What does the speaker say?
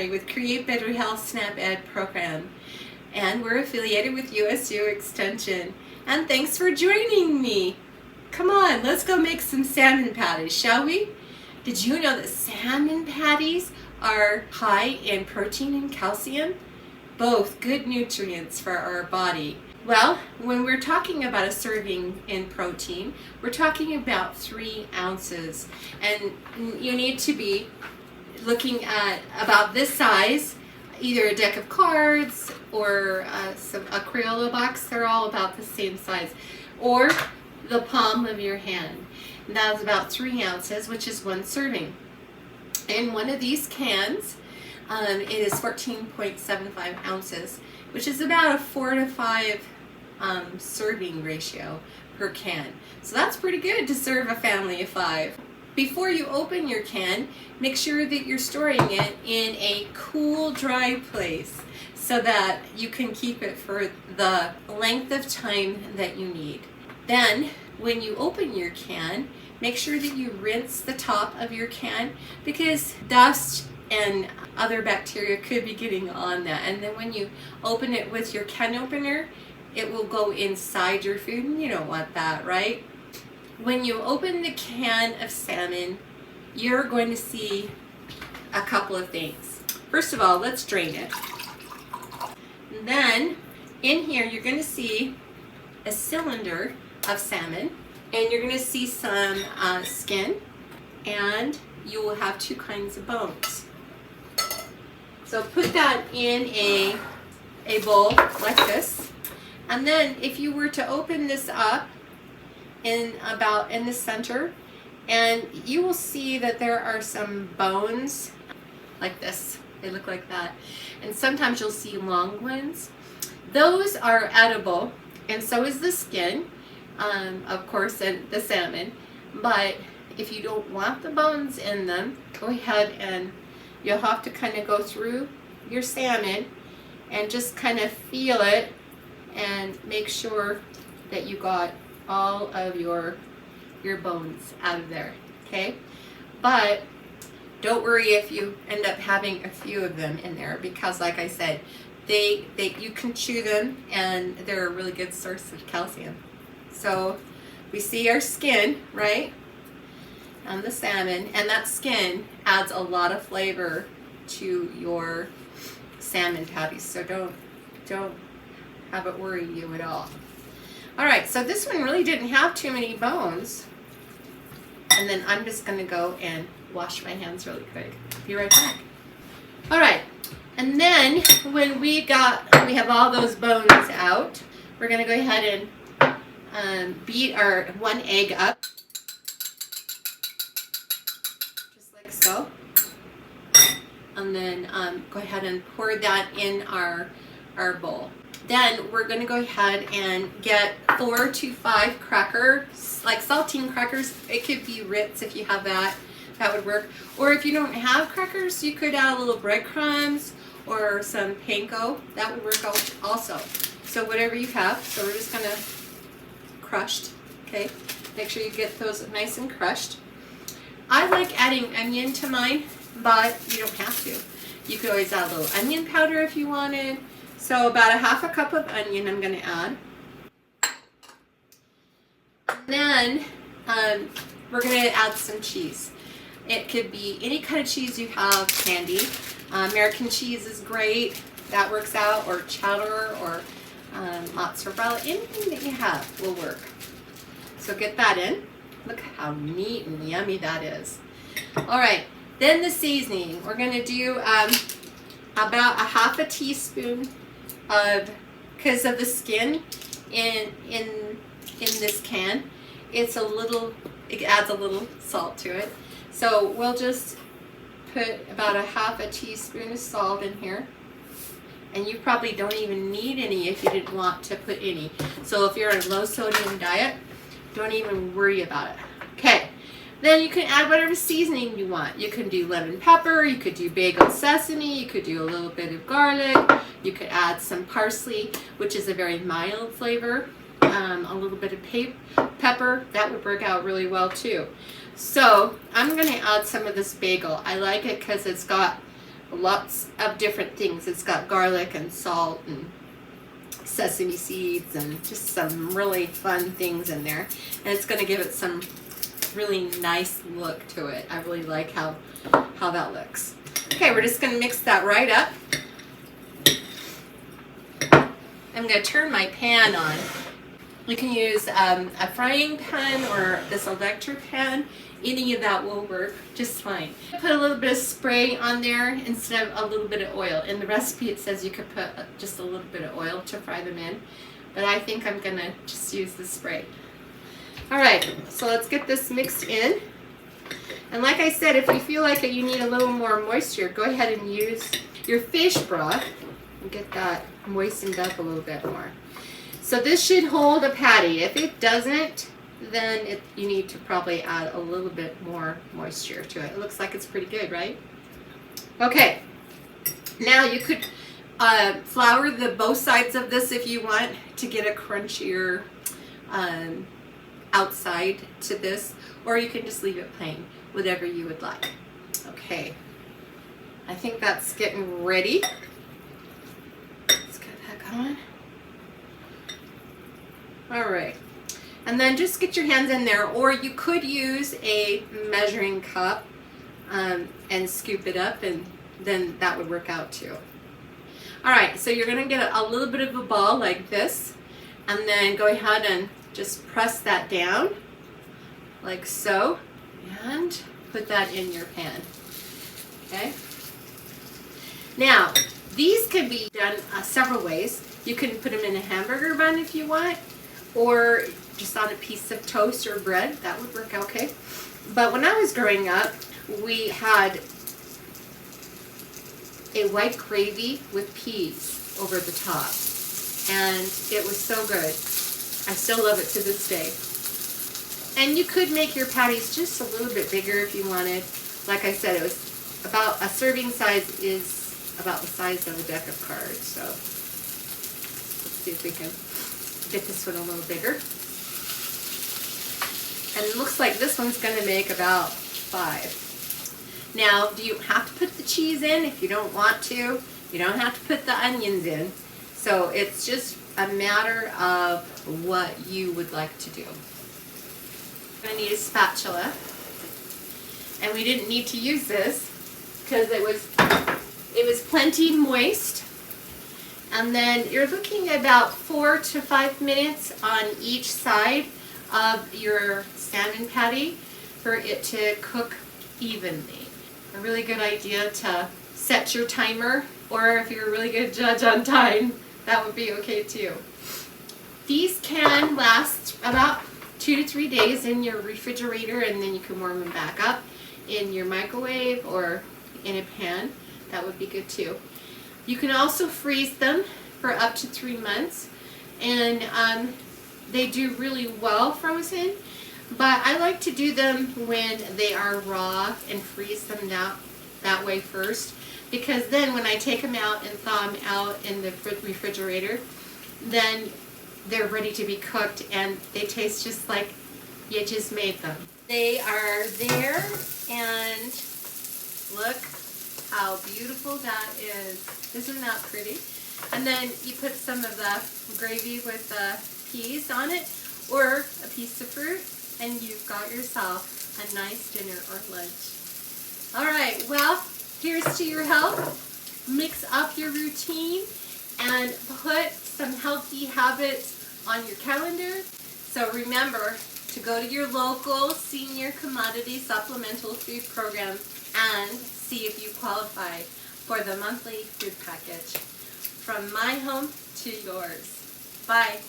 Rosemary with Create Better Health SNAP Ed program, and we're affiliated with USDA Extension. And thanks for joining me. Come on, let's go make some salmon patties, shall we? Did you know that salmon patties are high in protein and calcium? Both good nutrients for our body. Well, when we're talking about a serving in protein, we're talking about 3 ounces. And you need to be looking at about this size, either a deck of cards or a Crayola box. They're all about the same size. Or the palm of your hand. And that is about 3 ounces, which is 1 serving. In one of these cans, it is 14.75 ounces, which is about a 4 to 5 serving ratio per can. So that's pretty good to serve a family of 5. Before you open your can, make sure that you're storing it in a cool, dry place so that you can keep it for the length of time that you need. Then, when you open your can, make sure that you rinse the top of your can because dust and other bacteria could be getting on that. And then when you open it with your can opener, it will go inside your food, and you don't want that, right? When you open the can of salmon, you're going to see a couple of things. First of all, let's drain it. And then in here, you're going to see a cylinder of salmon, and you're going to see some skin, and you will have 2 kinds of bones. So put that in a bowl like this. And then if you were to open this up in the center, and you will see that there are some bones like this. They look like that. And sometimes you'll see long ones. Those are edible, and so is the skin, of course, and the salmon. But if you don't want the bones in them, go ahead and you'll have to kind of go through your salmon and just kind of feel it and make sure that you got all of your bones out of there, okay? But don't worry if you end up having a few of them in there, because like I said, you can chew them and they're a really good source of calcium. So we see our skin, right, on the salmon, and that skin adds a lot of flavor to your salmon patties, so don't have it worry you at all. Alright, so this one really didn't have too many bones, and then I'm just going to go and wash my hands really quick. Be right back. Alright, and then when we have all those bones out, we're going to go ahead and beat our 1 egg up, just like so. And then go ahead and pour that in our bowl. Then we're going to go ahead and get 4 to 5 crackers, like saltine crackers. It could be Ritz if you have that. That would work. Or if you don't have crackers, you could add a little breadcrumbs or some panko. That would work also. So whatever you have. So we're just going to crushed. Okay. Make sure you get those nice and crushed. I like adding onion to mine, but you don't have to. You could always add a little onion powder if you wanted. So about a 1/2 cup of onion I'm going to add. And then we're going to add some cheese. It could be any kind of cheese you have handy. American cheese is great. That works out. Or cheddar or mozzarella. Anything that you have will work. So get that in. Look how neat and yummy that is. Alright, then the seasoning. We're going to do about a 1/2 teaspoon because of the skin in this can. It adds a little salt to it. So we'll just put about a 1/2 teaspoon of salt in here. And you probably don't even need any if you didn't want to put any. So if you're on a low sodium diet, don't even worry about it. Okay, then you can add whatever seasoning you want. You can do lemon pepper, you could do bagel sesame, you could do a little bit of garlic, you could add some parsley, which is a very mild flavor, a little bit of pepper. That would work out really well too. So I'm going to add some of this bagel. I like it because it's got lots of different things. It's got garlic and salt and sesame seeds and just some really fun things in there. And it's going to give it some really nice look to it. I really like how that looks. Okay, we're just going to mix that right up. I'm going to turn my pan on. You can use a frying pan or this electric pan. Any of that will work just fine. Put a little bit of spray on there instead of a little bit of oil. In the recipe it says you could put just a little bit of oil to fry them in, but I think I'm gonna just use the spray. Alright, so let's get this mixed in. And like I said, if you feel like you need a little more moisture, go ahead and use your fish broth and get that moistened up a little bit more. So this should hold a patty. If it doesn't, then you need to probably add a little bit more moisture to it. It looks like it's pretty good, right? Okay, now you could flour both sides of this if you want to get a crunchier outside to this, or you can just leave it plain, whatever you would like. Okay, I think that's getting ready. Let's get that going. All right. And then just get your hands in there, or you could use a measuring cup and scoop it up, and then that would work out too. All right, so you're gonna get a little bit of a ball like this, and then go ahead and just press that down like so, and put that in your pan, okay? Now, these can be done several ways. You can put them in a hamburger bun if you want, or just on a piece of toast or bread. That would work okay. But when I was growing up, we had a white gravy with peas over the top, and it was so good. I still love it to this day. And you could make your patties just a little bit bigger if you wanted. Like I said, it was about a serving size is about the size of a deck of cards. So let's see if we can get this one a little bigger. And it looks like this one's going to make about 5. Now, do you have to put the cheese in if you don't want to? You don't have to put the onions in. So it's just a matter of what you would like to do. I'm going to need a spatula. And we didn't need to use this because it was plenty moist. And then you're looking at about 4 to 5 minutes on each side of your salmon patty for it to cook evenly. A really good idea to set your timer, or if you're a really good judge on time, that would be okay too. These can last about 2 to 3 days in your refrigerator, and then you can warm them back up in your microwave or in a pan. That would be good too. You can also freeze them for up to 3 months, and they do really well frozen, but I like to do them when they are raw and freeze them that way first, because then when I take them out and thaw them out in the refrigerator, then they're ready to be cooked and they taste just like you just made them. They are there, and look how beautiful that is. Isn't that pretty? And then you put some of the gravy with the peas on it, or a piece of fruit, and you've got yourself a nice dinner or lunch. Alright, well, here's to your health. Mix up your routine and put some healthy habits on your calendar. So remember to go to your local senior commodity supplemental food program and see if you qualify for the monthly food package. From my home to yours. Bye.